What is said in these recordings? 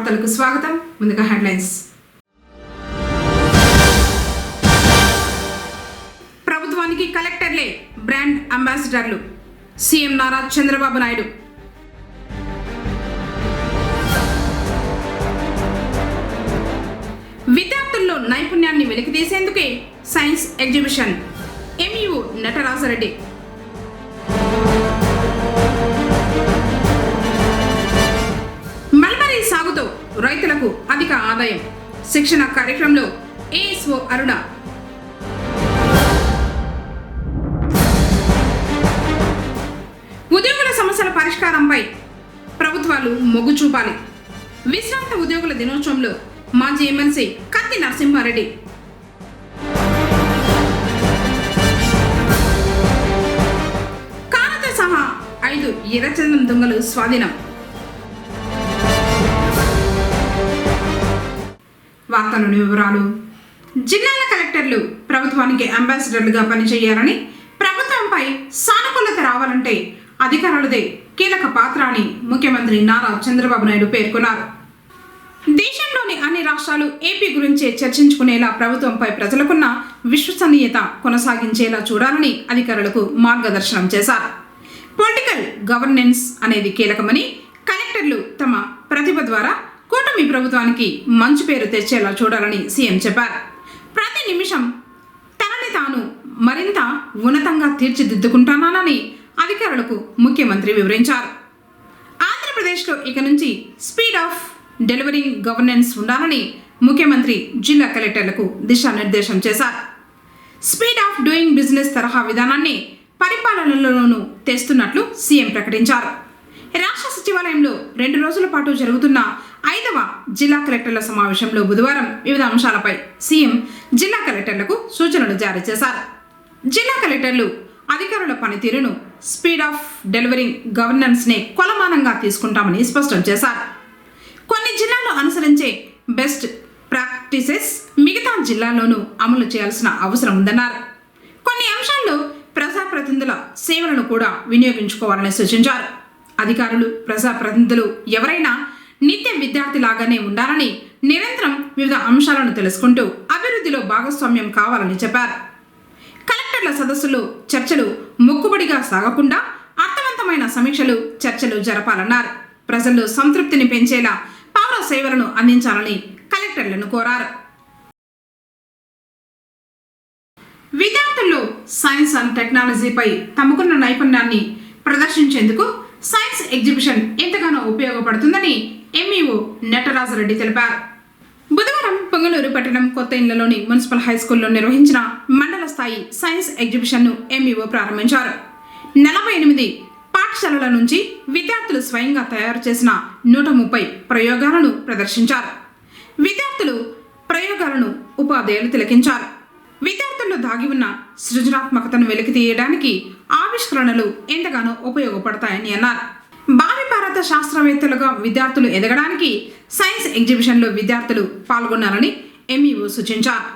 వార్తలకు స్వాగతం. ముందుగా హెడ్లైన్స్. ప్రభుత్వానికి కలెక్టర్లే బ్రాండ్ అంబాసిడర్లు, సీఎం నారా చంద్రబాబు నాయుడు. విద్యార్థుల్లో నైపుణ్యాన్ని వెలికితీసేందుకే science exhibition, MEO Nataraja Reddy. Mulberry సాగుతో రైతులకు అధిక ఆదాయం, శిక్షణ కార్యక్రమంలో ఏఎస్ఓ అరుణ. ఉద్యోగుల సమస్యల పరిష్కారంపై ప్రభుత్వాలు మొగ్గు చూపాలి. విశ్రాంత ఉద్యోగుల దినోత్సవంలో మాజీ ఎమ్మెల్సీ కత్తి నరసింహారెడ్డి. కారుతో సహా 5 ఎర్రచందనం దొంగలు స్వాధీనం. వార్తలోని వివరాలు. జిల్లాల కలెక్టర్లు ప్రభుత్వానికి అంబాసిడర్లుగా పనిచేయాలని, ప్రభుత్వంపై సానుకూలత రావాలంటే అధికారులదే కీలక పాత్ర అని ముఖ్యమంత్రి నారా చంద్రబాబు నాయుడు పేర్కొన్నారు. దేశంలోని అన్ని రాష్ట్రాలు ఏపీ గురించే చర్చించుకునేలా ప్రభుత్వంపై ప్రజలకున్న విశ్వసనీయత కొనసాగించేలా చూడాలని అధికారులకు మార్గదర్శనం చేశారు. పొలిటికల్ గవర్నెన్స్ అనేది కీలకమని, కలెక్టర్లు తమ ప్రతిభ ద్వారా కూటమి ప్రభుత్వానికి మంచి పేరు తెచ్చేలా చూడాలని సీఎం చెప్పారు. ప్రతి నిమిషం తనని తాను మరింత ఉన్నతంగా తీర్చిదిద్దుకుంటానని అధికారులకు ముఖ్యమంత్రి వివరించారు. ఆంధ్రప్రదేశ్లో ఇక నుంచి స్పీడ్ ఆఫ్ డెలివరింగ్ గవర్నెన్స్ ఉండాలని ముఖ్యమంత్రి జిల్లా కలెక్టర్లకు దిశానిర్దేశం చేశారు. స్పీడ్ ఆఫ్ డూయింగ్ బిజినెస్ తరహా విధానాన్ని పరిపాలనలోనూ తెస్తున్నట్లు సీఎం ప్రకటించారు. రాష్ట్ర సచివాలయంలో 2 రోజుల పాటు జరుగుతున్న 5వ జిల్లా కలెక్టర్ల సమావేశంలో బుధవారం వివిధ అంశాలపై సీఎం జిల్లా కలెక్టర్లకు సూచనలు జారీ చేశారు. జిల్లా కలెక్టర్లు అధికారుల పనితీరును స్పీడ్ ఆఫ్ డెలివరింగ్ గవర్నెన్స్నే కొలమానంగా తీసుకుంటామని స్పష్టం చేశారు. కొన్ని జిల్లాలు అనుసరించే బెస్ట్ ప్రాక్టీసెస్ మిగతా జిల్లాల్లోనూ అమలు చేయాల్సిన అవసరం ఉందన్నారు. కొన్ని అంశాల్లో ప్రజాప్రతినిధుల సేవలను కూడా వినియోగించుకోవాలని సూచించారు. అధికారులు, ప్రజాప్రతినిధులు ఎవరైనా నిత్య విద్యార్థి లాగానే ఉండాలని, నిరంతరం వివిధ అంశాలను తెలుసుకుంటూ అభివృద్ధిలో భాగస్వామ్యం కావాలని చెప్పారు. కలెక్టర్ల సదస్సులో చర్చలు మొక్కుబడిగా సాగకుండా అర్థవంతమైన సమీక్షలు, చర్చలు జరపాలన్నారు. ప్రజల్లో సంతృప్తిని పెంచేలా పౌర సేవలను అందించాలని కలెక్టర్లను కోరారు. విద్యార్థుల్లో సైన్స్ అండ్ టెక్నాలజీపై తమకున్న నైపుణ్యాన్ని ప్రదర్శించేందుకు సైన్స్ ఎగ్జిబిషన్ ఎంతగానో ఉపయోగపడుతుందని ఎంఈఓ నటరాజరెడ్డి తెలిపారు. బుధవారం పొంగలూరు పట్టణం కొత్త ఇండ్లలోని మున్సిపల్ హైస్కూల్లో నిర్వహించిన మండల స్థాయి సైన్స్ ఎగ్జిబిషన్ను ఎంఈఓ ప్రారంభించారు. 48 పాఠశాలల నుంచి విద్యార్థులు స్వయంగా తయారు చేసిన 130 ప్రయోగాలను ప్రదర్శించారు. విద్యార్థులు ప్రయోగాలను ఉపాధ్యాయులు తిలకించారు. విద్యార్థుల్లో దాగి ఉన్న సృజనాత్మకతను వెలికి తీయడానికి ఆవిష్కరణలు ఎంతగానో ఉపయోగపడతాయని అన్నారు. భావి భారత శాస్త్రవేత్తలుగా విద్యార్థులు ఎదగడానికి సైన్స్ ఎగ్జిబిషన్లో విద్యార్థులు పాల్గొన్నారని ఎంఈఓ సూచించారు.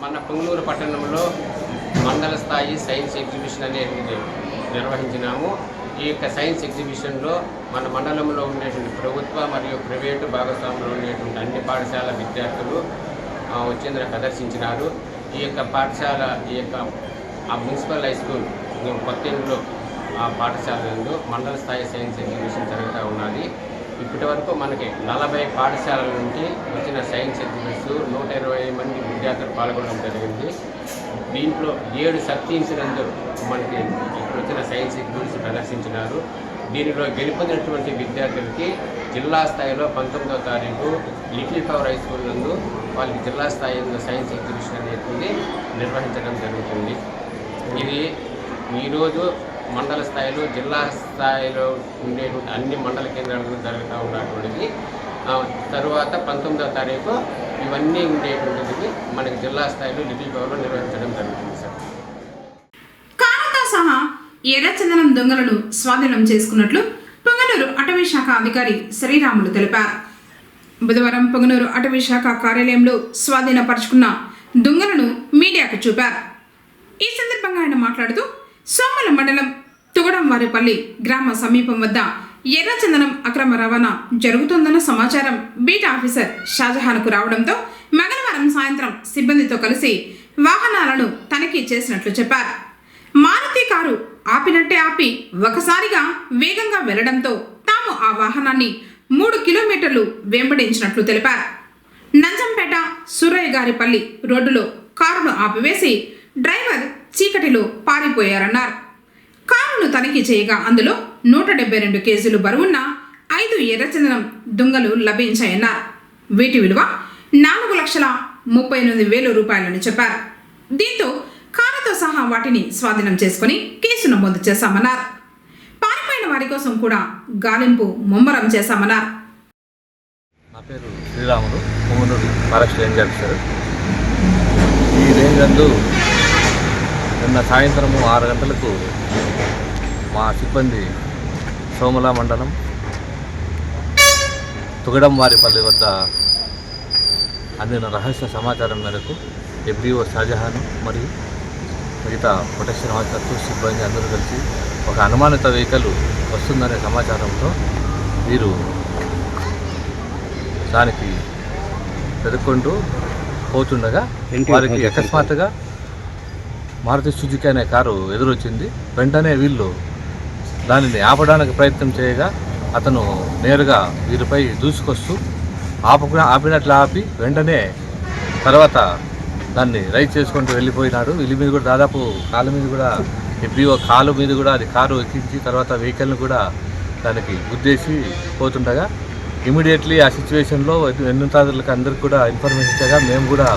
మన పొంగనూరు పట్టణంలో మండల స్థాయి సైన్స్ ఎగ్జిబిషన్ అనేది నిర్వహించినాము. ఈ యొక్క సైన్స్ ఎగ్జిబిషన్లో మన మండలంలో ఉండేటువంటి ప్రభుత్వ మరియు ప్రైవేటు భాగస్వాములు ఉండేటువంటి అన్ని పాఠశాల విద్యార్థులు వచ్చేందుకు ప్రదర్శించినారు. ఈ యొక్క పాఠశాల మున్సిపల్ హై స్కూల్ కొత్తలో ఆ పాఠశాల నందు మండల స్థాయి సైన్స్ ఎగ్జిబిషన్ జరుగుతూ ఉన్నది. ఇప్పటి వరకు మనకి 40 పాఠశాలల నుండి వచ్చిన సైన్స్ ఎగ్జిబిట్స్ 120 మంది విద్యార్థులు పాల్గొనడం జరిగింది. దీంట్లో 7 సబ్-థీమ్స్ నందు మనకి ఇప్పుడు వచ్చిన సైన్స్ ఎగ్జిబిట్స్ ప్రదర్శించినారు. దీనిలో గెలుపొందినటువంటి విద్యార్థులకి జిల్లా స్థాయిలో 19వ తారీఖు లిటిల్ ఫ్లవర్ హై స్కూల్ నందు వాళ్ళకి జిల్లా స్థాయిలో సైన్స్ ఎగ్జిబిషన్ అనేది నిర్వహించడం జరుగుతుంది. ఇది ఈరోజు మండల స్థాయిలో జిల్లా స్థాయిలో ఉండేటువంటి అన్ని మండల కేంద్రాలలో జరుగుతూ ఉన్నటువంటిది. తరువాత 19వ తారీఖు ఇవన్నీ ఉండేటువంటిది మనకి జిల్లా స్థాయిలో లిటిల్ ఫ్లవర్లో నిర్వహించడం జరుగుతుంది సార్. కారుతో సహా ఎర్రచందనం దొంగలను స్వాధీనం చేసుకున్నట్లు పొంగనూరు అటవీ శాఖ అధికారి శ్రీరాములు తెలిపారు. బుధవారం పొంగనూరు అటవీ శాఖ కార్యాలయంలో స్వాధీనపరుచుకున్న దొంగలను మీడియాకు చూపారు. ఈ సందర్భంగా ఆయన మాట్లాడుతూ సోమల మండలం తుగడంవారిపల్లి గ్రామ సమీపం వద్ద ఎర్రచందనం అక్రమ రవాణా జరుగుతోందన్న సమాచారం బీట్ ఆఫీసర్ షాజహాన్కు రావడంతో మంగళవారం సాయంత్రం సిబ్బందితో కలిసి వాహనాలను తనిఖీ చేసినట్లు చెప్పారు. మారుతి కారు ఆపినట్టే ఆపి ఒకసారిగా వేగంగా వెళ్లడంతో తాము ఆ వాహనాన్ని 3 కిలోమీటర్లు వెంబడించినట్లు తెలిపారు. నంజంపేట సూరయ్యగారిపల్లి రోడ్డులో కారును ఆపివేసి డ్రైవర్ చీకటిలో పారిపోయారన్నారు. కారును తనిఖీ చేయగా అందులో 172 కేజీలు బరువున్న 5 ఎర్రచందనం దుంగలు లభించాయన్నారు. వీటి విలువ 4,38,000 రూపాయలని చెప్పారు. దీంతో కారుతో సహా వాటిని స్వాధీనం చేసుకుని కేసు నమోదు చేశామన్నారు. వారి కోసం కూడా గాలింపు ముమ్మరం చేశామన్నారు. నా పేరు Sriramulu, Punganur forest ranger sir. ఈ రేంజ్ నందు నిన్న సాయంత్రము 6 గంటలకు మా సిబ్బంది సోమల మండలం తుగడంవారిపల్లి వద్ద అందిన రహస్య సమాచారం మేరకు FDO షాజహాన్ మరియు మిగతా ప్రొటెక్షన్ ఆఫీసర్స్ సిబ్బంది అందరూ కలిసి ఒక అనుమానిత వెహికల్ వస్తుందనే సమాచారంతో వీరు దానికి వెతుక్కుంటూ పోతుండగా వారికి అకస్మాత్తుగా మారుతి సుజుకి అనే కారు ఎదురొచ్చింది. వెంటనే వీళ్ళు దానిని ఆపడానికి ప్రయత్నం చేయగా అతను నేరుగా వీరిపై దూసుకొస్తూ ఆపినట్లు ఆపి వెంటనే తర్వాత దాన్ని రైడ్ చేసుకుంటూ వెళ్ళిపోయినాడు. వీళ్ళ మీద కూడా దాదాపు కాళ్ళ మీద కూడా FDO కాలు మీద కూడా అది కారు ఎక్కించి తర్వాత వెహికల్ని కూడా దానికి గుద్దేసి పోతుండగా ఇమీడియట్లీ ఆ సిచ్యువేషన్లో ఎన్నింతాదులకు అందరికి కూడా ఇన్ఫర్మేషన్ ఇచ్చగా మేము కూడా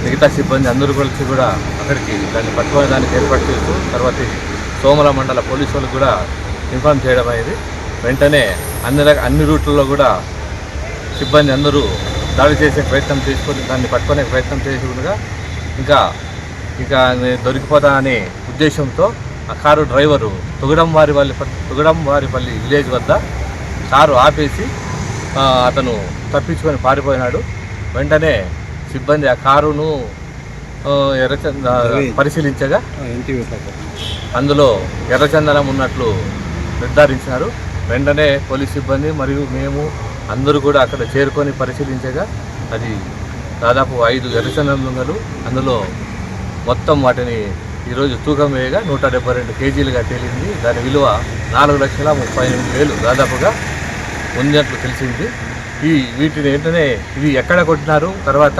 మిగతా సిబ్బంది అందరూ కలిసి కూడా అక్కడికి దాన్ని పట్టుకునే దానికి ఏర్పాటు చేస్తూ తర్వాత సోమల మండల పోలీసు వాళ్ళకి కూడా ఇన్ఫార్మ్ చేయడం అయింది. వెంటనే అన్ని రూట్లలో కూడా సిబ్బంది అందరూ దాడి చేసే ప్రయత్నం చేసుకొని దాన్ని పట్టుకునే ప్రయత్నం చేసుకుండగా ఇంకా దొరికిపోతా అనే ఉద్దేశంతో ఆ కారు డ్రైవరు తుగడంవారిపల్లి విలేజ్ వద్ద కారు ఆపేసి అతను తప్పించుకొని పారిపోయినాడు. వెంటనే సిబ్బంది ఆ కారును పరిశీలించగా అందులో ఎర్రచందనం ఉన్నట్లు నిర్ధారించినారు. వెంటనే పోలీస్ సిబ్బంది మరియు మేము అందరూ కూడా అక్కడ చేరుకొని పరిశీలించగా అది దాదాపు 5 ఎర్రచందనం దొంగలు. అందులో మొత్తం వాటిని ఈరోజు తూకం వేయగా 172 కేజీలుగా తేలింది. దాని విలువ 4,38,000 దాదాపుగా ఉన్నట్లు తెలిసింది. వీటిని వెంటనే ఇవి ఎక్కడ కొట్టినారు, తర్వాత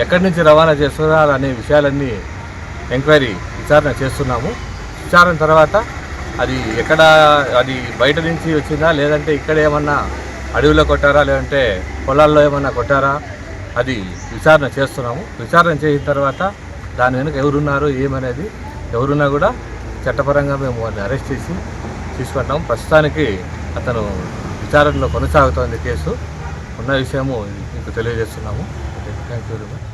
ఎక్కడి నుంచి రవాణా చేస్తున్నారు అనే విషయాలన్నీ విచారణ చేస్తున్నాము. విచారణ తర్వాత అది బయట నుంచి వచ్చిందా లేదంటే ఇక్కడ ఏమన్నా అడవిలో కొట్టారా లేదంటే పొలాల్లో ఏమన్నా కొట్టారా అది విచారణ చేస్తున్నాము. విచారణ చేసిన తర్వాత దాని వెనుక ఎవరున్నారు ఏమనేది ఎవరున్నా కూడా చట్టపరంగా మేము వారిని అరెస్ట్ చేసి తీసుకుంటాము. ప్రస్తుతానికి అతను విచారణలో కొనసాగుతోంది కేసు. ఉన్న విషయము మీకు తెలియజేస్తున్నాము. Thank you very much.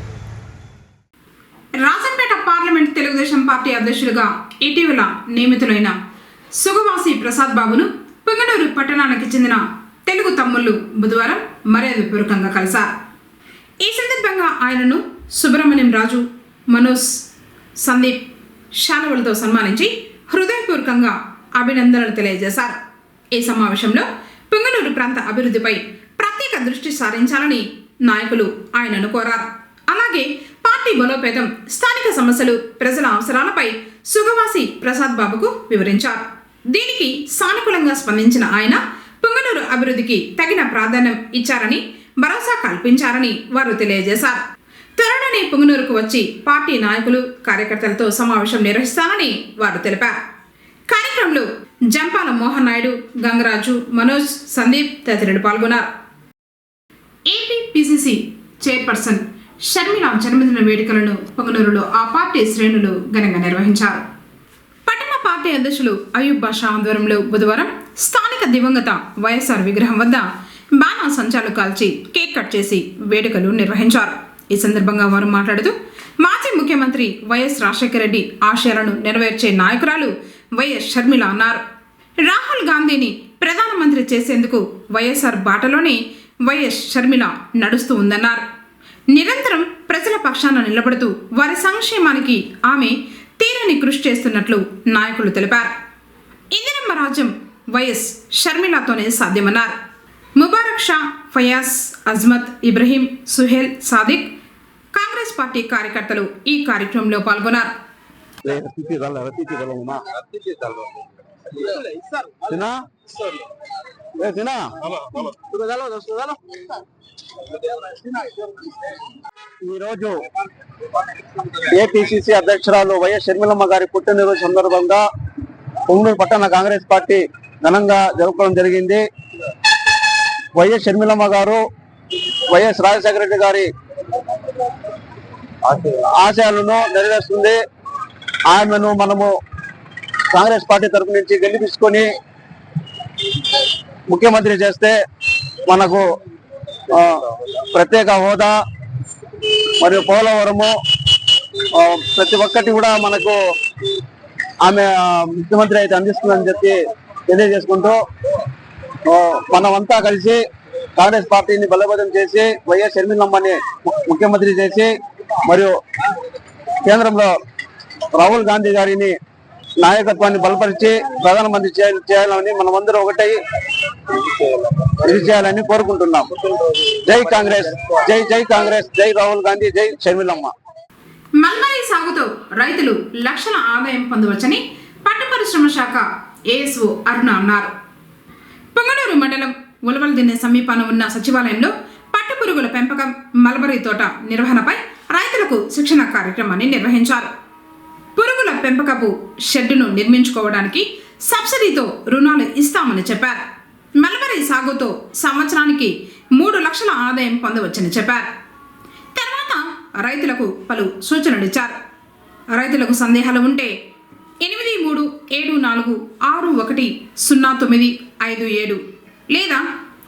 Rajampet parliament Telugu Desam party అధ్యక్షులుగా ఇటీవల నియమితులైన సుగవాసి ప్రసాద్ బాబును పుంగనూరు పట్టణానికి చెందిన తెలుగు తమ్ముళ్లు బుధవారం మర్యాదపూర్వకంగా కలిశారు. ఈ సందర్భంగా ఆయనను సుబ్రహ్మణ్యం రాజు, మనోజ్, సందీప్ శాలువలతో సన్మానించి హృదయపూర్వకంగా అభినందనలు తెలియజేశారు. ఈ సమావేశంలో పుంగనూరు ప్రాంత అభివృద్ధిపై ప్రత్యేక దృష్టి సారించాలని నాయకులు ఆయనను కోరారు. అలాగే పార్టీ బలోపేతం, స్థానిక సమస్యలు, ప్రజల అవసరాలపై సుగవాసి ప్రసాద్ బాబుకు వివరించారు. దీనికి సానుకూలంగా స్పందించిన ఆయన పుంగనూరు అభివృద్ధికి తగిన ప్రాధాన్యం ఇచ్చారని, భరోసా కల్పించారని వారు తెలియజేశారు. త్వరలోనే పుంగనూరుకు వచ్చి పార్టీ నాయకులు, కార్యకర్తలతో సమావేశం నిర్వహిస్తానని వారు తెలిపారు. కార్యక్రమంలో జంపాల మోహన్ నాయుడు, గంగరాజు, మనోజ్, సందీప్ తదితరులు పాల్గొన్నారు. ఏపీ PCC చైర్పర్సన్ షర్మిల జన్మదిన వేడుకలను పుంగనూరులో ఆ పార్టీ శ్రేణులు ఘనంగా నిర్వహించారు. పట్టణ పార్టీ అధ్యక్షులు అయూబ్ బాషా ఆధ్వర్యంలో బుధవారం స్థానిక దివంగత వైఎస్ఆర్ విగ్రహం వద్ద బ్యానర్ సంచాలు కాల్చి కేక్ కట్ చేసి వేడుకలు నిర్వహించారు. ఈ సందర్భంగా వారు మాట్లాడుతూ మాజీ ముఖ్యమంత్రి వైఎస్ రాజశేఖర రెడ్డి ఆశయాలను నెరవేర్చే నాయకురాలు వైఎస్ షర్మిల అన్నారు. రాహుల్ గాంధీని ప్రధానమంత్రి చేసేందుకు వైఎస్ఆర్ బాటలోనే వైఎస్ షర్మిల నడుస్తూ ఉందన్నారు. నిరంతరం ప్రజల పక్షాన నిలబడుతూ వారి సంక్షేమానికి ఆమె తీరని కృషి చేస్తున్నట్లు నాయకులు తెలిపారు. ఇందిరమ్మ రాజ్యం వైఎస్ షర్మిలతోనే సాధ్యమన్నారు. ముబారక్ షా, ఫయాజ్, అజ్మత్, ఇబ్రహీం, సుహేల్, సాదిక్, కాంగ్రెస్ పార్టీ కార్యకర్తలు ఈ కార్యక్రమంలో పాల్గొన్నారు. ఈరోజు ఏపీసీసీ అధ్యక్షురాలు వైఎస్ షర్మిలమ్మ గారి పుట్టినరోజు సందర్భంగా పొంగనూరు పట్టణ కాంగ్రెస్ పార్టీ ఘనంగా జరుపుకోవడం జరిగింది. వైఎస్ షర్మిలమ్మ గారు వైఎస్ రాజశేఖర రెడ్డి గారి ఆశయాలను నెరవేరుస్తుంది. ఆమెను మనము కాంగ్రెస్ పార్టీ తరఫు నుంచి గెలిపించుకొని ముఖ్యమంత్రి చేస్తే మనకు ప్రత్యేక హోదా మరియు పోలవరము ప్రతి ఒక్కటి కూడా మనకు ఆమె ముఖ్యమంత్రి అయితే అందిస్తుందని చెప్పి తెలియజేసుకుంటూ మనమంతా కలిసి కాంగ్రెస్ పార్టీని బలోపేతం చేసి వైఎస్ షర్మిలమ్మని ముఖ్యమంత్రి చేసి మరియు కేంద్రంలో రాహుల్ గాంధీ గారిని నాయకత్వాన్ని బలపరిచి ప్రధానమంత్రి చేయాలని మనమందరం ఒకటై ఇది చేయాలని కోరుకుంటున్నాం. జై కాంగ్రెస్, జై జై కాంగ్రెస్, జై రాహుల్ గాంధీ, జై షర్మిలమ్మ. మల్బరీ సాగుతో రైతులు లక్షల ఆదాయం పొందవచ్చని పట్టు పరిశ్రమ శాఖ ఏఎస్ఓ అరుణ అన్నారు. పొంగనూరు మండలం ఉలవలదిన్నె సమీపాన ఉన్న సచివాలయంలో పట్టు పురుగుల పెంపకం, మల్బరీ తోట నిర్వహణపై రైతులకు శిక్షణ కార్యక్రమాన్ని నిర్వహించారు. పురుగుల పెంపకపు షెడ్డును నిర్మించుకోవడానికి సబ్సిడీతో రుణాలు ఇస్తామని చెప్పారు. మల్బరీ సాగుతో సంవత్సరానికి 3 లక్షల ఆదాయం పొందవచ్చని చెప్పారు. తర్వాత రైతులకు పలు సూచనలు ఇచ్చారు. రైతులకు సందేహాలు ఉంటే 8372610957 లేదా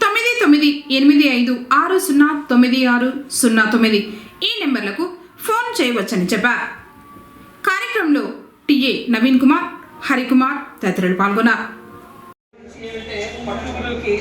9985609609 ఈ నెంబర్లకు ఫోన్ చేయవచ్చని చెప్పారు. కార్యక్రమంలో టిఏ నవీన్ కుమార్, హరికుమార్ తదితరులు పాల్గొన్నారు.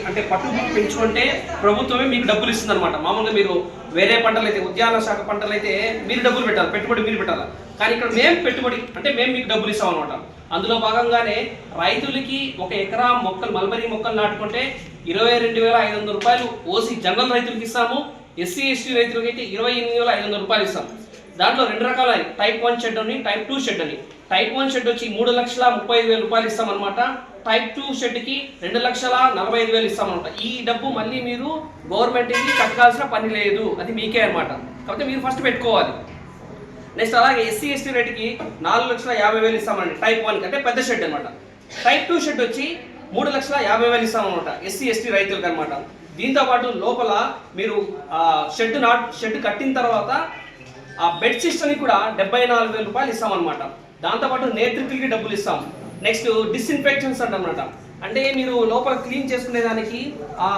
అంటే పట్టు పెంచుకుంటే ప్రభుత్వమే మీకు డబ్బులు ఇస్తుంది అనమాట. మామూలుగా మీరు వేరే పంటలు అయితే, ఉద్యాన శాఖ పంటలు అయితే మీరు డబ్బులు పెట్టాలి, పెట్టుబడి మీరు పెట్టాలి. కానీ ఇక్కడ మేము పెట్టుబడి అంటే మేము మీకు డబ్బులు ఇస్తాం అనమాట. అందులో భాగంగానే రైతులకి 1 ఎకరా మొక్కలు, మల్బరీ మొక్కలు నాటుకుంటే 22,500 రూపాయలు ఓసీ జనరల్ రైతులకి ఇస్తాము. ఎస్సీ ఎస్టీ రైతులకి అయితే 28,500 రూపాయలు ఇస్తాం. దాంట్లో 2 రకాల టైప్ 1 షెడ్ అని, టైప్ 2 షెడ్ అని. టైప్ 1 షెడ్ వచ్చి 3,35,000 రూపాయలు ఇస్తామన్నమాట. టైప్ 2 షెడ్కి 2,45,000 ఇస్తామన్నమాట. ఈ డబ్బు మళ్ళీ మీరు గవర్నమెంట్కి కట్టాల్సిన పని లేదు, అది మీకే అనమాట. కాకపోతే మీరు ఫస్ట్ పెట్టుకోవాలి. నెక్స్ట్ అలాగే ఎస్సీ ఎస్టీ రేటుకి 4,50,000 ఇస్తామండి టైప్ 1కి, అంటే పెద్ద షెడ్ అనమాట. టైప్ 2 షెడ్ వచ్చి 3,50,000 ఇస్తామన్నమాట ఎస్సీ ఎస్టీ రైతులకు అనమాట. దీంతో పాటు లోపల మీరు షెడ్ కట్టిన తర్వాత ఆ బెడ్ సిస్టమ్కి కూడా 74,000 రూపాయలు ఇస్తామన్నమాట. దాంతోపాటు నేత్రికలకి డబ్బులు ఇస్తాం. Next disinfections అంటన్నమాట. అంటే మీరు లోపల క్లీన్ చేసుకునే దానికి ఆ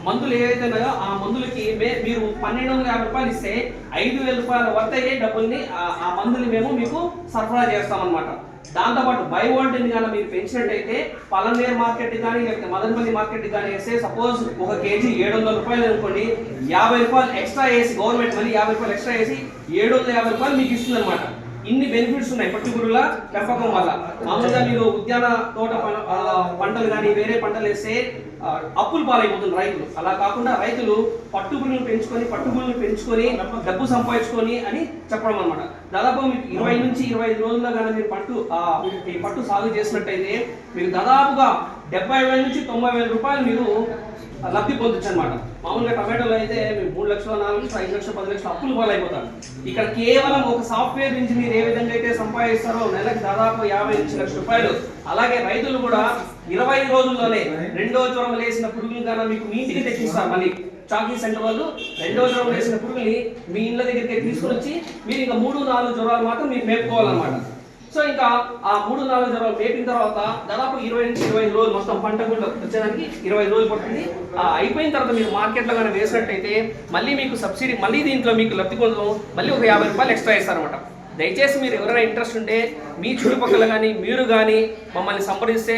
మందులు ఏవైతే ఉన్నాయో ఆ మందులకి మీరు 1,250 రూపాయలు ఇస్తే 5,000 రూపాయల వర్త్ అయ్యే డబ్బుల్ని ఆ మందులు మేము మీకు సరఫరా చేస్తామన్నమాట. దాంతోపాటు బై వాల్ట్ని కానీ మీరు పెంచినట్టయితే పలనేరు మార్కెట్ కానీ లేకపోతే మదనపల్లి మార్కెట్ కానీ వేస్తే సపోజ్ 1 కేజీ 700 రూపాయలు అనుకోండి, 50 రూపాయలు ఎక్స్ట్రా వేసి గవర్నమెంట్ మళ్ళీ 50 రూపాయలు ఎక్స్ట్రా వేసి 750 రూపాయలు మీకు ఇస్తుంది అనమాట. ఇన్ని బెనిఫిట్స్ ఉన్నాయి పట్టుపురుగుల పెంపకం వల్ల. మామూలుగా మీరు ఉద్యాన తోట పంటలు కానీ వేరే పంటలు వేస్తే అప్పులు పాలైపోతుంది రైతులు. అలా కాకుండా రైతులు పట్టుపురుగులను పెంచుకొని డబ్బు సంపాదించుకొని అని చెప్పడం అనమాట. దాదాపు మీకు 20 నుంచి 25 రోజుల్లో కానీ మీరు పట్టు సాగు చేసినట్టయితే మీకు దాదాపుగా 70,000 నుంచి 90,000 రూపాయలు మీరు లబ్ధి పొందొచ్చు అనమాట. మామూలుగా టమాటోలు అయితే మీరు 3 లక్షలు, 4 లక్షలు, 5 లక్షలు, 10 లక్షలు అప్పులు పాలైపోతారు. ఇక్కడ కేవలం ఒక సాఫ్ట్వేర్ ఇంజనీర్ ఏ విధంగా అయితే సంపాదిస్తారో నెలకు దాదాపు 50 నుంచి 1 లక్ష రూపాయలు. అలాగే రైతులు కూడా 20 రోజుల్లోనే 2వ జ్వరం లేసిన పురుగులు కన్నా మీకు మీ ఇంటికి తెచ్చిస్తారు. మళ్ళీ చాకీ సెంటర్ వాళ్ళు 2వ జ్వరం లేసిన పురుగుల్ని మీ ఇండ్ల దగ్గరికి తీసుకుని వచ్చి మీరు ఇంకా 3-4 జ్వరాలు మాత్రం మీరు మేపుకోవాలన్నమాట. సో ఇంకా ఆ 3-4 జ్వరాలు మేపిన తర్వాత దాదాపు 20 నుంచి 25 రోజులు మొత్తం పంట కూడా వచ్చేదానికి 20 రోజులు పడుతుంది. అయిపోయిన తర్వాత మీరు మార్కెట్లో కానీ వేసినట్టయితే మళ్ళీ మీకు సబ్సిడీ, మళ్ళీ దీంట్లో మీకు లబ్ధి కోసం మళ్ళీ ఒక 50 రూపాయలు ఎక్స్ట్రా ఇస్తారనమాట. దయచేసి మీరు ఎవరైనా ఇంట్రెస్ట్ ఉంటే మీ చుట్టుపక్కల కానీ మీరు కానీ మమ్మల్ని సంప్రదిస్తే,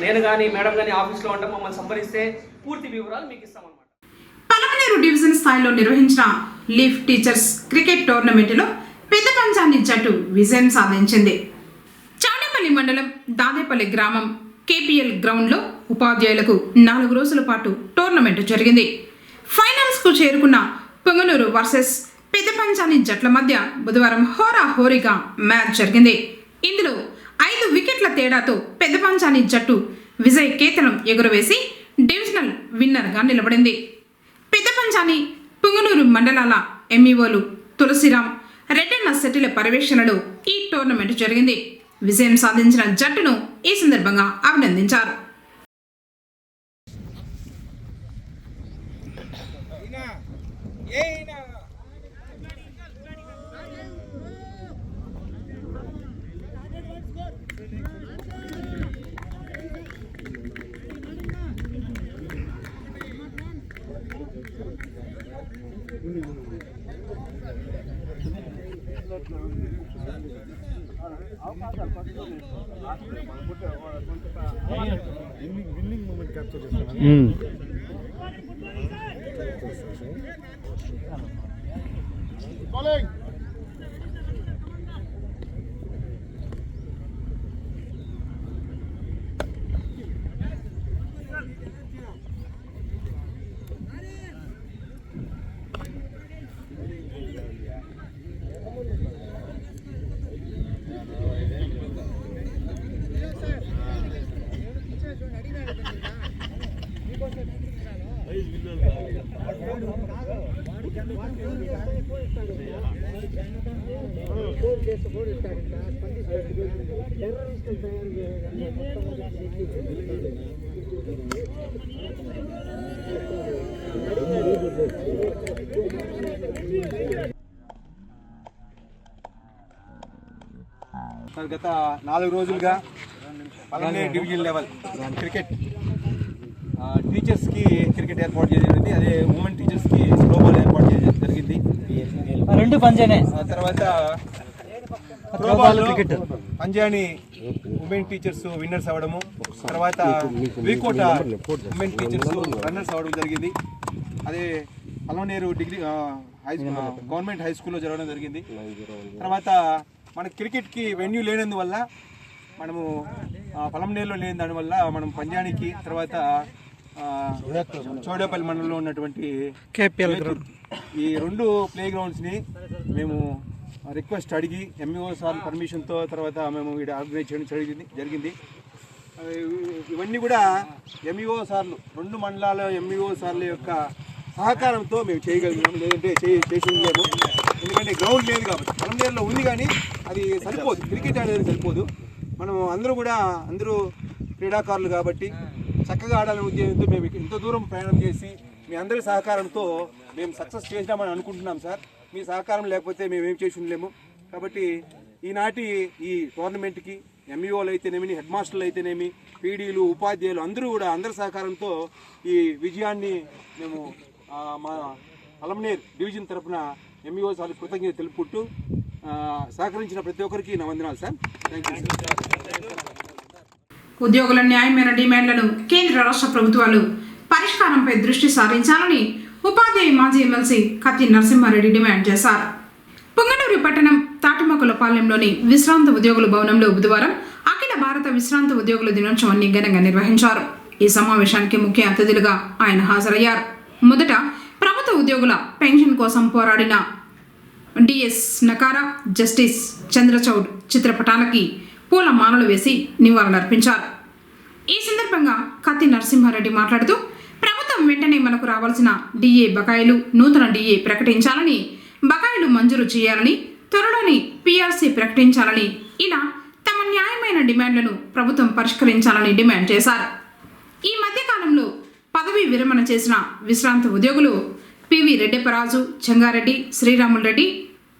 నేను కానీ మేడం కానీ ఆఫీస్లో ఉంటే మమ్మల్ని సంప్రదిస్తే పూర్తి వివరాలు మీకు ఇస్తామన్నమాట. పలమనేరు డివిజన్ స్థాయిలో నిర్వహించిన లీఫ్ టీచర్స్ క్రికెట్ టోర్నమెంటులో పెద్ద పంచాన్ని జట్టు విజయం సాధించింది. చాడేపల్లి మండలం దాదేపల్లి గ్రామం కేపీఎల్ గ్రౌండ్లో ఉపాధ్యాయులకు 4 రోజుల పాటు టోర్నమెంటు జరిగింది. ఫైనల్స్కు చేరుకున్న పొంగనూరు వర్సెస్ పెద్ద పంచాని జట్ల మధ్య బుధవారం హోరాహోరీగా మ్యాచ్ జరిగింది. ఇందులో 5 వికెట్ల తేడాతో పెద్ద పంచాని జట్టు విజయ్ కేతనం ఎగురవేసి డివిజనల్ విన్నర్గా నిలబడింది. పెద్ద పంచాని పొంగనూరు మండలాల ఎంఈఓలు తులసిరామ్, రెడ్డన్న శెట్టిల పర్యవేక్షణలో ఈ టోర్నమెంట్ జరిగింది. విజయం సాధించిన జట్టును ఈ సందర్భంగా అభినందించారు. గత 4 రోజులుగా పలమనేరు డివిజన్ లెవెల్ క్రికెట్ టీచర్స్కి క్రికెట్ ఏర్పాటు చేయడం, అదే ఉమెన్ టీచర్స్కి త్రోబాల్ ఏర్పాటు చేయడం జరిగింది. రెండు పంజానే తర్వాత త్రోబాల్ క్రికెట్ పంజాని ఉమెన్ టీచర్స్ విన్నర్స్ అవ్వడము, తర్వాత వీకోట ఉమెన్ టీచర్స్ రన్నర్స్ అవ్వడం జరిగింది. అదే పలమనేరు డిగ్రీ గవర్నమెంట్ హై స్కూల్లో జరగడం జరిగింది. తర్వాత మన క్రికెట్కి వెన్యూ లేనందువల్ల మనము పలమనేరులో లేని దానివల్ల మనం పంజానికి, తర్వాత చౌడేపల్లి మండలంలో ఉన్నటువంటి ఈ 2 ప్లే గ్రౌండ్స్ని మేము రిక్వెస్ట్ అడిగి ఎంఈఓ సార్ పర్మిషన్తో తర్వాత మేము ఇక్కడ ఆర్గనైజ్ చేయడం జరిగింది. ఇవన్నీ కూడా ఎంఈఓ సార్లు 2 మండలాల ఎంఈఓ సార్ల యొక్క సహకారంతో మేము చేయగలిగినాము, లేదంటే చేయలేము. ఎందుకంటే గ్రౌండ్ లేదు కాబట్టి. పలమనేరులో ఉంది కానీ అది సరిపోదు, క్రికెట్ అనేది సరిపోదు. మనం అందరూ క్రీడాకారులు కాబట్టి చక్కగా ఆడాలనే ఉద్దేశంతో మేము ఇంత దూరం ప్రయాణం చేసి మీ అందరి సహకారంతో మేము సక్సెస్ చేసినామని అనుకుంటున్నాం సార్. మీ సహకారం లేకపోతే మేమేం చేసి ఉండలేము. కాబట్టి ఈనాటి ఈ టోర్నమెంట్కి ఎంఈఓలు అయితేనేమి, హెడ్ మాస్టర్లు అయితేనేమి, పీడీలు, ఉపాధ్యాయులు అందరి సహకారంతో ఈ విజయాన్ని మేము మా పలమనేరు డివిజన్ తరఫున ఎంఈఓ సార్ కృతజ్ఞత తెలుపుకుంటూ సహకరించిన ప్రతి ఒక్కరికి నా వందనాలు సార్. Thank you sir. ఉద్యోగుల న్యాయమైన డిమాండ్లను కేంద్ర రాష్ట్ర ప్రభుత్వాలు పరిష్కారంపై దృష్టి సారించాలని ఉపాధ్యాయ మాజీ ఎమ్మెల్సీ కత్తి నరసింహారెడ్డి డిమాండ్ చేశారు. పొంగనూరు పట్టణం తాటిమకులపాలెంలోని విశ్రాంత ఉద్యోగుల భవనంలో బుధవారం అఖిల భారత విశ్రాంత ఉద్యోగుల దినోత్సవాన్ని ఘనంగా నిర్వహించారు. ఈ సమావేశానికి ముఖ్య అతిథులుగా ఆయన హాజరయ్యారు. మొదట ప్రభుత్వ ఉద్యోగుల పెన్షన్ కోసం పోరాడిన డిఎస్ నకారా, జస్టిస్ చంద్రచౌడ్ చిత్రపటాలకి పూల మాలలు వేసి నివాళులర్పించారు. ఈ సందర్భంగా కత్తి నరసింహారెడ్డి మాట్లాడుతూ ప్రభుత్వం వెంటనే మనకు రావాల్సిన డిఏ బకాయిలు, నూతన డిఏ ప్రకటించాలని, బకాయిలు మంజూరు చేయాలని, త్వరలోనే పిఆర్సీ ప్రకటించాలని, ఇలా తమ న్యాయమైన డిమాండ్లను ప్రభుత్వం పరిష్కరించాలని డిమాండ్ చేశారు. ఈ మధ్యకాలంలో పదవీ విరమణ చేసిన విశ్రాంత ఉద్యోగులు పివి రెడ్డెప్పరాజు, చెంగారెడ్డి, శ్రీరాములు రెడ్డి,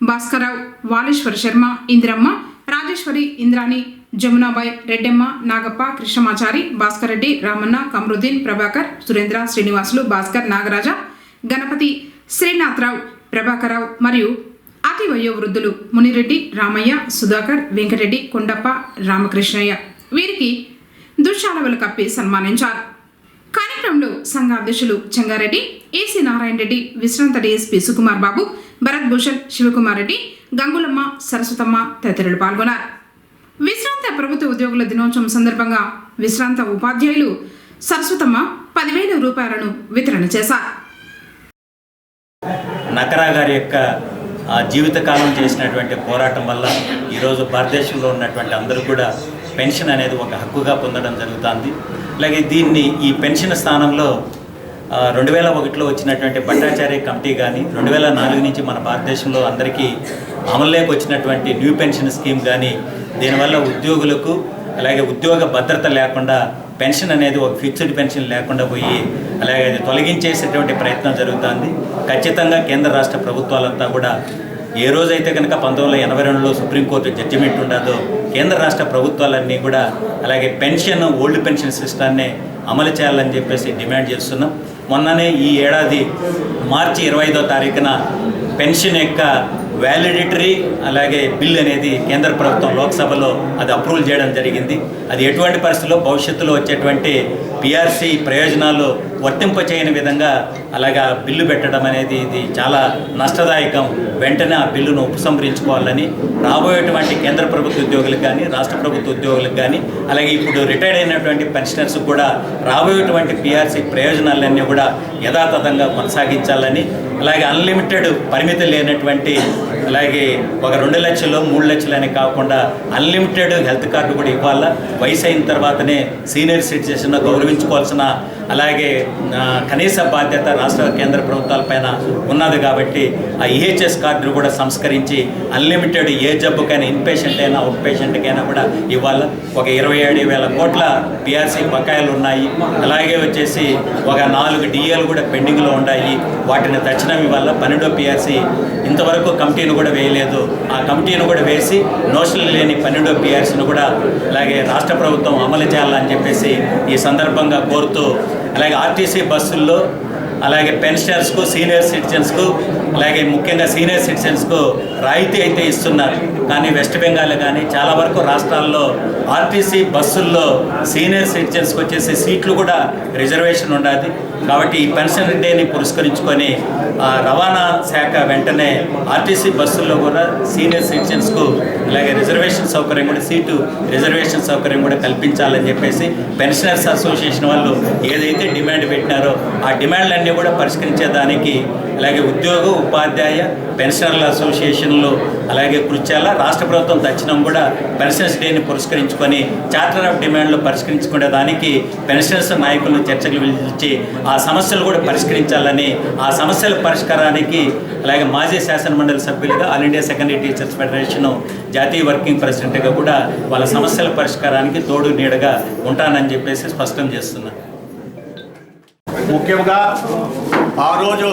భాస్కర్రావు, వాలేశ్వర శర్మ, ఇందిరమ్మ, రాజేశ్వరి, ఇంద్రాణి, జమునాబాయ్, రెడ్డెమ్మ, నాగప్ప, కృష్ణమాచారి, భాస్కర్ రెడ్డి, రామన్న, కమరుద్దీన్, ప్రభాకర్, సురేంద్ర, శ్రీనివాసులు, భాస్కర్, నాగరాజ, గణపతి, శ్రీనాథరావు, ప్రభాకర్రావు మరియు అతి వయోవృద్ధులు మునిరెడ్డి, రామయ్య, సుధాకర్, వెంకటరెడ్డి, కొండప్ప, రామకృష్ణయ్య వీరికి దుశ్శాలవలు కప్పి సన్మానించారు. కార్యక్రమంలో సంఘ అధ్యక్షులు చెంగారెడ్డి, ఏసీ నారాయణ రెడ్డి, విశ్రాంత డీఎస్పీ సుకుమార్ బాబు, భరత్ భూషణ్, శివకుమార్ రెడ్డి, గంగులమ్మ, సరస్వతమ్మ తదితరులు పాల్గొన్నారు. విశ్రాంత ప్రభుత్వ ఉద్యోగుల దినోత్సవం సందర్భంగా విశ్రాంత ఉపాధ్యాయులు సరస్వతమ్మ 10,000 రూపాయలను వితరణ చేశారు. నకరా గారి యొక్క జీవితకాలం చేసినటువంటి పోరాటం వల్ల ఈరోజు భారతదేశంలో ఉన్నటువంటి అందరూ కూడా పెన్షన్ అనేది ఒక హక్కుగా పొందడం జరుగుతుంది. అలాగే ఈ పెన్షన్ స్థానంలో 2001లో వచ్చినటువంటి భట్టాచార్య కమిటీ కానీ, 2004 నుంచి మన భారతదేశంలో అందరికీ అమలులోకి వచ్చినటువంటి న్యూ పెన్షన్ స్కీమ్ కానీ, దీనివల్ల ఉద్యోగులకు అలాగే ఉద్యోగ భద్రత లేకుండా పెన్షన్ అనేది ఒక ఫిక్స్డ్ పెన్షన్ లేకుండా పోయి అలాగే అది తొలగించేసేటువంటి ప్రయత్నం జరుగుతుంది. ఖచ్చితంగా కేంద్ర రాష్ట్ర ప్రభుత్వాలంతా కూడా ఏ రోజైతే కనుక 1982లో సుప్రీంకోర్టు జడ్జిమెంట్ ఉండదో కేంద్ర రాష్ట్ర ప్రభుత్వాలన్నీ కూడా అలాగే ఓల్డ్ పెన్షన్ సిస్టాన్ని అమలు చేయాలని చెప్పేసి డిమాండ్ చేస్తున్నాం. మొన్ననే ఈ ఏడాది మార్చి 25వ తారీఖున పెన్షన్ యొక్క వ్యాలిడిటరీ అలాగే బిల్ అనేది కేంద్ర ప్రభుత్వం లోక్సభలో అది అప్రూవల్ చేయడం జరిగింది. అది ఎటువంటి పరిస్థితుల్లో భవిష్యత్తులో వచ్చేటువంటి పిఆర్సీ ప్రయోజనాలు వర్తింపచేయని విధంగా అలాగా బిల్లు పెట్టడం అనేది ఇది చాలా నష్టదాయకం. వెంటనే ఆ బిల్లును ఉపసంహరించుకోవాలని రాబోయేటువంటి కేంద్ర ప్రభుత్వ ఉద్యోగులకు కానీ రాష్ట్ర ప్రభుత్వ ఉద్యోగులకు కానీ అలాగే ఇప్పుడు రిటైర్డ్ అయినటువంటి పెన్షనర్స్ కూడా రాబోయేటువంటి పిఆర్సీ ప్రయోజనాలన్నీ కూడా యథాతథంగా కొనసాగించాలని అలాగే అన్లిమిటెడ్ పరిమితి లేనటువంటి అలాగే ఒక 2 లక్షలు 3 లక్షలు అని కాకుండా అన్లిమిటెడ్ హెల్త్ కార్డు కూడా ఇవ్వాలా. వయసు అయిన తర్వాతనే సీనియర్ సిటిజన్ గౌరవించుకోవాల్సిన అలాగే కనీస బాధ్యత రాష్ట్ర కేంద్ర ప్రభుత్వాలపైన ఉన్నది కాబట్టి ఆ ఈహెచ్ఎస్ కార్డును కూడా సంస్కరించి అన్లిమిటెడ్ ఏ జబ్బుకైనా ఇన్పేషెంట్ అయినా అవుట్ పేషెంట్కైనా కూడా ఇవ్వాలి. ఒక 27,000 కోట్ల పిఆర్సీ బకాయిలు ఉన్నాయి. అలాగే వచ్చేసి ఒక 4 డిఏలు కూడా పెండింగ్లో ఉన్నాయి. వాటిని తక్షణం ఇవ్వాలి. 12వ పిఆర్సీ ఇంతవరకు కమిటీని కూడా వేయలేదు. ఆ కమిటీని కూడా వేసి నోషనల్ లేని 12వ పిఆర్సీని కూడా అలాగే రాష్ట్ర ప్రభుత్వం అమలు చేయాలని చెప్పేసి ఈ సందర్భంగా కోరుతూ అలాగే ఆర్టీసీ బస్సుల్లో అలాగే పెన్షనర్స్కు సీనియర్ సిటిజన్స్కు అలాగే ముఖ్యంగా సీనియర్ సిటిజన్స్కు రాయితీ అయితే ఇస్తున్నారు. కానీ వెస్ట్ బెంగాల్ కానీ చాలా వరకు రాష్ట్రాల్లో ఆర్టీసీ బస్సుల్లో సీనియర్ సిటిజన్స్కి వచ్చేసి సీట్లు కూడా రిజర్వేషన్ ఉండాలి. కాబట్టి ఈ పెన్షన్ డేని పురస్కరించుకొని రవాణా శాఖ వెంటనే ఆర్టీసీ బస్సుల్లో కూడా సీనియర్ సిటిజన్స్కు అలాగే రిజర్వేషన్ సౌకర్యం కూడా సీటు రిజర్వేషన్ సౌకర్యం కూడా కల్పించాలని చెప్పేసి పెన్షనర్స్ అసోసియేషన్ వాళ్ళు ఏదైతే డిమాండ్ పెట్టినారో ఆ డిమాండ్లన్నీ కూడా పరిష్కరించేదానికి అలాగే ఉద్యోగ ఉపాధ్యాయ పెన్షనర్ల అసోసియేషన్లు అలాగే కృషి చేయాలా. రాష్ట్ర ప్రభుత్వం తక్షణం కూడా పెన్షనర్స్ డేని పురస్కరించుకొని చార్టర్ ఆఫ్ డిమాండ్లు పరిష్కరించుకునే దానికి పెన్షనర్స్ నాయకులను చర్చలు పిలిచి ఆ సమస్యలు కూడా పరిష్కరించాలని ఆ సమస్యల పరిష్కారానికి అలాగే మాజీ శాసనమండలి సభ్యులుగా all India secondary teachers federation జాతీయ వర్కింగ్ ప్రెసిడెంట్గా కూడా వాళ్ళ సమస్యల పరిష్కారానికి తోడు నీడగా ఉంటానని చెప్పేసి స్పష్టం చేస్తున్నాను. ముఖ్యంగా ఆ రోజు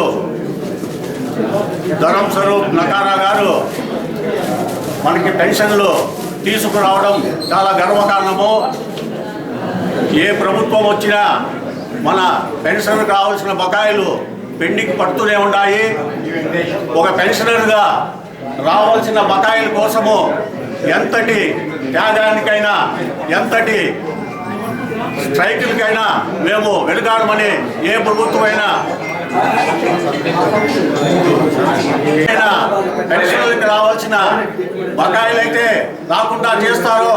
ధరం స్వరూప్ నకారా గారు మనకి పెన్షన్లు తీసుకురావడం చాలా గర్వకారణము. ఏ ప్రభుత్వం వచ్చినా మన పెన్షన్ కావాల్సిన బకాయిలు పెండింగ్ పడుతూనే ఉన్నాయి. ఒక పెన్షనర్గా రావాల్సిన బకాయిల కోసము ఎంతటి త్యాగానికైనా ఎంతటి స్ట్రైకులకైనా మేము వెలుగాడమని ఏ ప్రభుత్వమైనా పెన్షన్లకు రావాల్సిన బకాయిలైతే రాకుండా చేస్తారో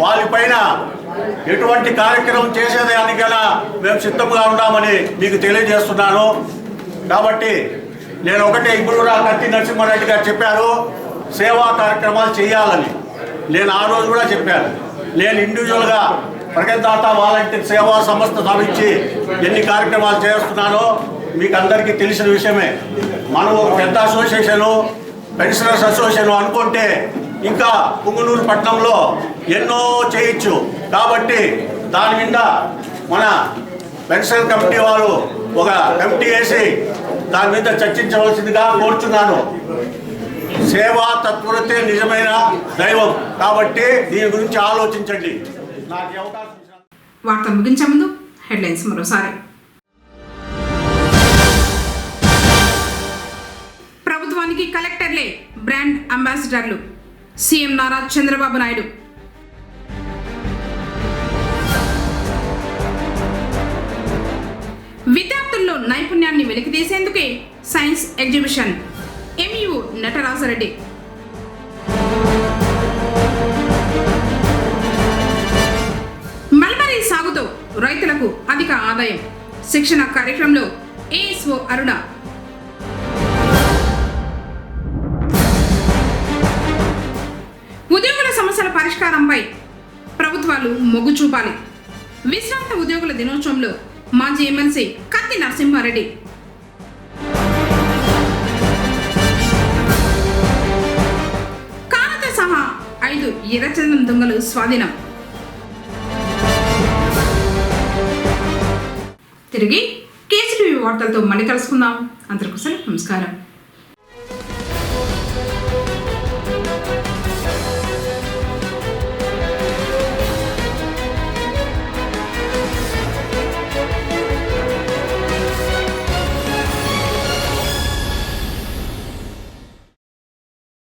వాళ్ళపైన ఎటువంటి కార్యక్రమం చేసేదానికైనా మేము సిద్ధంగా ఉన్నామని మీకు తెలియజేస్తున్నాను. కాబట్టి నేను ఒకటే ఇప్పుడు కత్తి నరసింహారెడ్డి గారు చెప్పారు సేవా కార్యక్రమాలు చేయాలని. నేను ఆ రోజు కూడా చెప్పాను. నేను ఇండివిజువల్గా ప్రగతిదాత వాలంటీర్ సేవా సంస్థ స్థాపించి ఎన్ని కార్యక్రమాలు చేస్తున్నానో మీకు అందరికీ తెలిసిన విషయమే. మనం ఒక పెద్ద అసోసియేషను పెన్షనర్స్ అసోసియేషన్ అనుకుంటే ఇంకా పుంగనూరు పట్టణంలో ఎన్నో చేయొచ్చు. కాబట్టి దాని మీద మన పెన్షన్ కమిటీ వారు ఒక కమిటీ వేసి దాని మీద చర్చించవలసిందిగా కోరుచున్నాను. సేవా తత్పరతే నిజమైన దైవం. కాబట్టి దీని గురించి ఆలోచించండి. నాకు అవకాశం వార్త ముగించే ముందు హెడ్లైన్స్ మరోసారి. ప్రభుత్వానికి కలెక్టర్లే బ్రాండ్ అంబాసిడర్లు, సీఎం నారా చంద్రబాబు నాయుడు. విద్యార్థుల్లో నైపుణ్యాన్ని వెలికితీసేందుకే science exhibition, MEO Nataraja Reddy. Mulberry సాగుతో రైతులకు అధిక ఆదాయం, శిక్షణ కార్యక్రమంలో ఏఎస్ఓ అరుణ. ఉద్యోగుల సమస్యల పరిష్కారంపై ప్రభుత్వాలు మొగ్గు చూపాలి. విశ్రాంత ఉద్యోగుల దినోత్సవంలో మాజీ ఎమ్మెల్సీ కత్తి నరసింహారెడ్డి. కారుతో సహా 5 ఎర్రచందనం దొంగలు స్వాధీనం. తిరిగి కేసీటీవీ వార్తలతో మళ్ళీ కలుసుకుందాం. అందరికీ నమస్కారం.